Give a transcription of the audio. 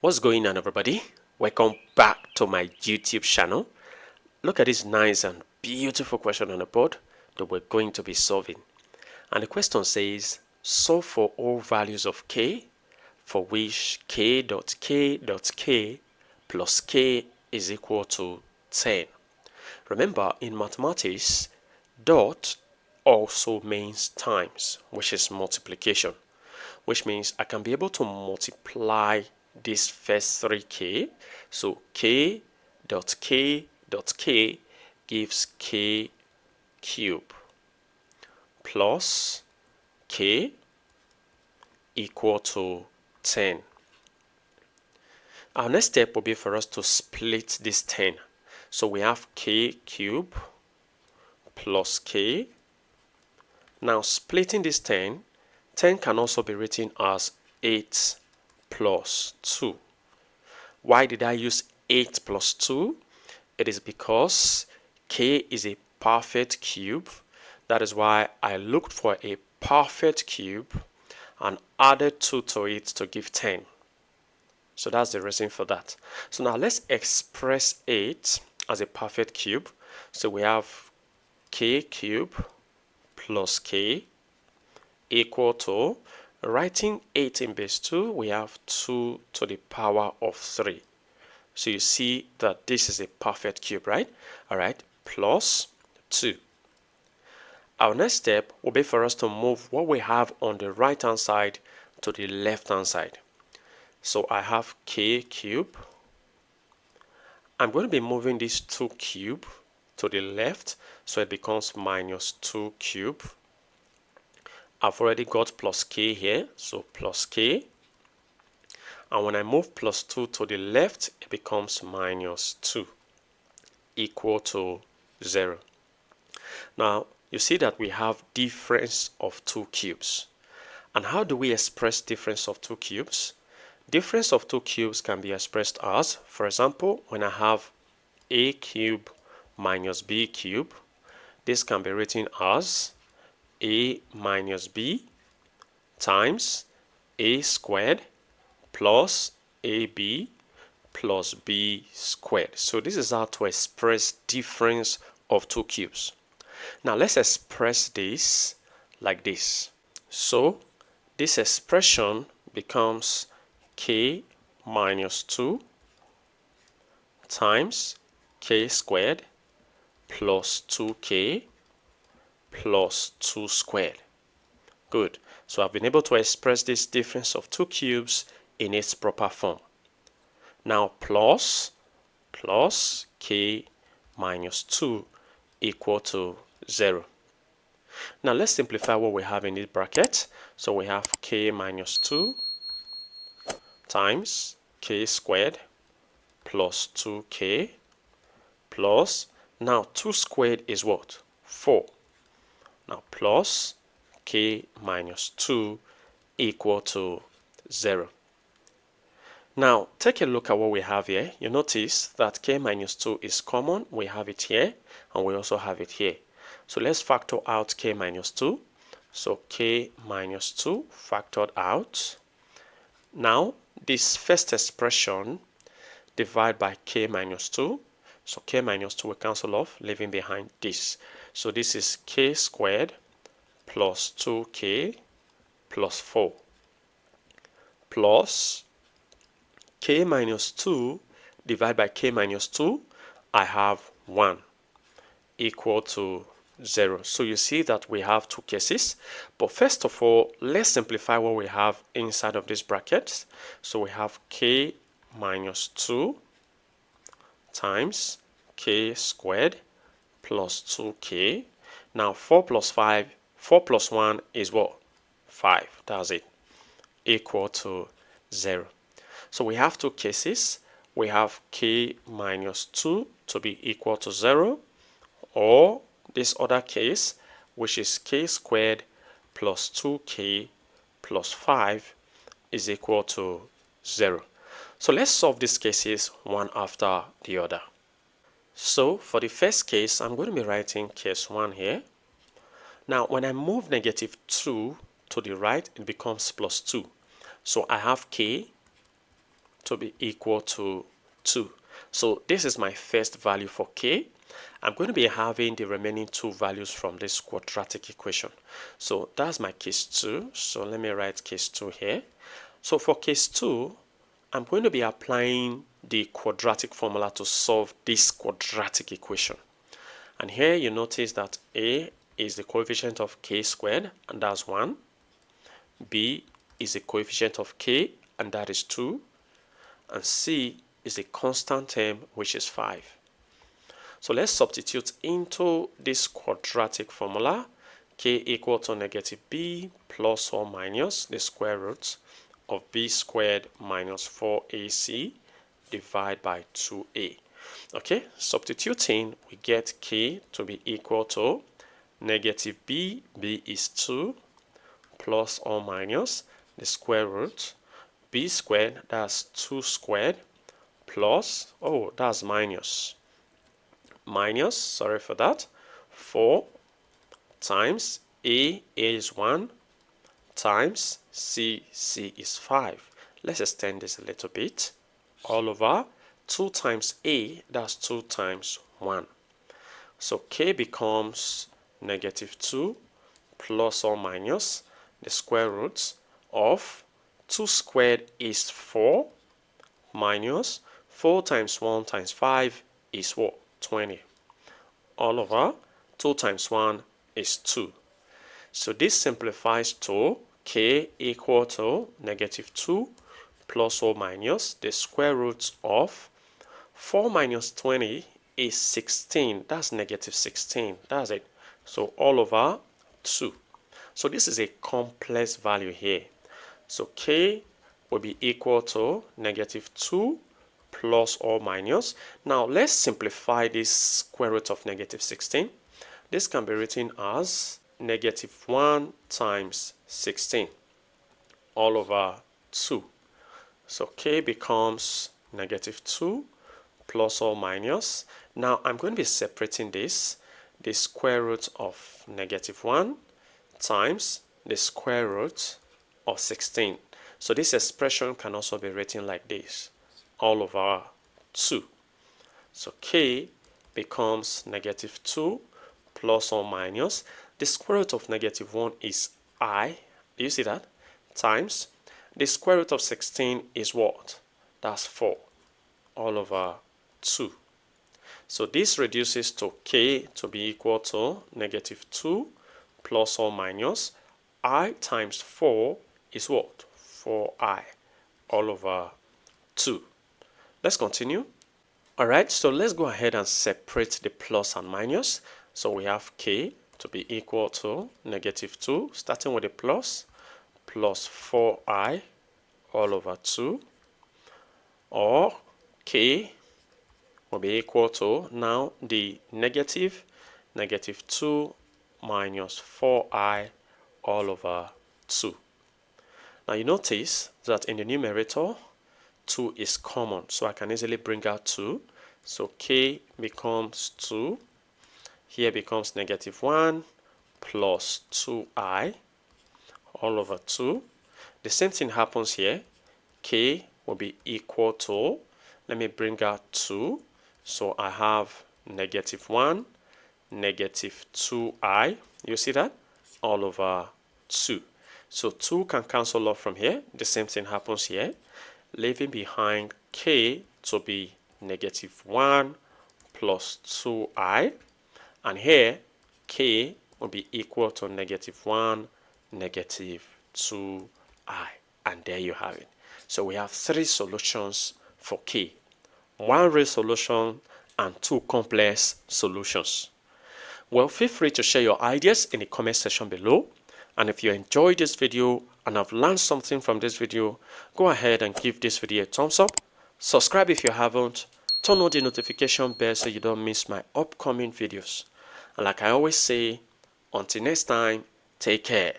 What's going on, everybody? Welcome back to my YouTube channel. Look at this nice and beautiful question on the board that we're going to be solving. And the question says, solve for all values of k for which k dot k dot k plus k is equal to 10. Remember, in mathematics, dot also means times, which is multiplication, which means I can be able to multiply this first 3k. So k dot k dot k gives k cube plus k equal to 10. Our next step will be for us to split this 10. So we have k cube plus k. Now splitting this 10 can also be written as 8 plus 2. Why did I use 8 plus 2? It is because k is a perfect cube. That is why I looked for a perfect cube and added 2 to it to give 10. So that's the reason for that. So now let's express 8 as a perfect cube. So we have k cube plus k equal to, writing 8 in base 2, we have 2 to the power of 3. So you see that this is a perfect cube, right? All right, plus 2. Our next step will be for us to move what we have on the right hand side to the left hand side. So I have k cube. I'm going to be moving this 2 cube to the left, so it becomes minus 2 cube. I've already got plus k here, so plus k. And when I move plus 2 to the left, it becomes minus 2 equal to 0. Now, you see that we have difference of 2 cubes. And how do we express difference of 2 cubes? Difference of 2 cubes can be expressed as, for example, when I have a cube minus b cube, this can be written as a minus b times a squared plus ab plus b squared. So this is how to express difference of 2 cubes. Now let's express this like this. So this expression becomes k minus 2 times k squared plus 2k plus 2 squared. Good. So I've been able to express this difference of 2 cubes in its proper form. Now plus k minus 2 equal to 0. Now let's simplify what we have in this bracket. So we have k minus 2 times k squared plus 2k plus, now 2 squared is what? 4. Now plus k minus 2 equal to 0. Now take a look at what we have here. You notice that k minus 2 is common. We have it here and we also have it here. So let's factor out k minus 2. So k minus 2 factored out. Now this first expression divide by k minus 2. So k minus 2 will cancel off, leaving behind this. So this is k squared plus 2k plus 4 plus k minus 2 divided by k minus 2, I have 1 equal to 0. So you see that we have 2 cases. But first of all, let's simplify what we have inside of this bracket. So we have k minus 2 times k squared plus 2k. Now 4 plus 1 is what? 5. That's it. Equal to 0. So we have 2 cases. We have k minus 2 to be equal to 0, or this other case, which is k squared plus 2k plus 5 is equal to 0. So let's solve these cases one after the other. So for the first case, I'm going to be writing case 1 here. Now when I move negative 2 to the right, it becomes plus 2. So I have k to be equal to 2. So this is my first value for k. I'm going to be having the remaining two values from this quadratic equation. So that's my case 2. So let me write case 2 here. So for case 2, I'm going to be applying the quadratic formula to solve this quadratic equation. And here you notice that a is the coefficient of k squared, and that's 1. B is the coefficient of k, and that is 2. And c is a constant term, which is 5. So let's substitute into this quadratic formula. K equal to negative b plus or minus the square root of b squared minus 4ac divided by 2a. Okay, substituting, we get k to be equal to negative b is 2, plus or minus the square root b squared, that's 2 squared, plus, oh, that's minus, sorry for that, 4 times a is 1 times c is 5. Let's extend this a little bit. All over 2 times a, that's 2 times 1. So k becomes negative 2 plus or minus the square root of 2 squared is 4 minus 4 times 1 times 5 is what? 20. All over 2 times 1 is 2. So this simplifies to k equal to negative 2 plus or minus the square root of 4 minus 20 is 16. That's negative 16. That's it. So all over 2. So this is a complex value here. So k will be equal to negative 2 plus or minus. Now let's simplify this square root of negative 16. This can be written as negative 1 times 16 all over 2. So k becomes negative 2 plus or minus. Now I'm going to be separating this, the square root of negative 1 times the square root of 16. So this expression can also be written like this, all over 2. So k becomes negative 2 plus or minus. The square root of negative 1 is I. Do you see that? Times the square root of 16 is what? That's 4 all over 2. So this reduces to k to be equal to negative 2 plus or minus I times 4 is what? 4i all over 2. Let's continue. Alright, so let's go ahead and separate the plus and minus. So we have k to be equal to negative 2, starting with the plus 4i all over 2, or k will be equal to now the negative 2 minus 4i all over 2. Now you notice that in the numerator 2 is common, so I can easily bring out 2. So k becomes 2. Here becomes negative 1 plus 2i all over 2. The same thing happens here. K will be equal to, let me bring out 2. So I have negative 1, negative 2i. You see that? All over 2. So 2 can cancel off from here. The same thing happens here, leaving behind k to be negative 1 plus 2i. And here, k will be equal to negative 1, negative 2i. And there you have it. So we have 3 solutions for k. 1 real solution and 2 complex solutions. Well, feel free to share your ideas in the comment section below. And if you enjoyed this video and have learned something from this video, go ahead and give this video a thumbs up. Subscribe if you haven't. Turn on the notification bell so you don't miss my upcoming videos. And like I always say, until next time, take care.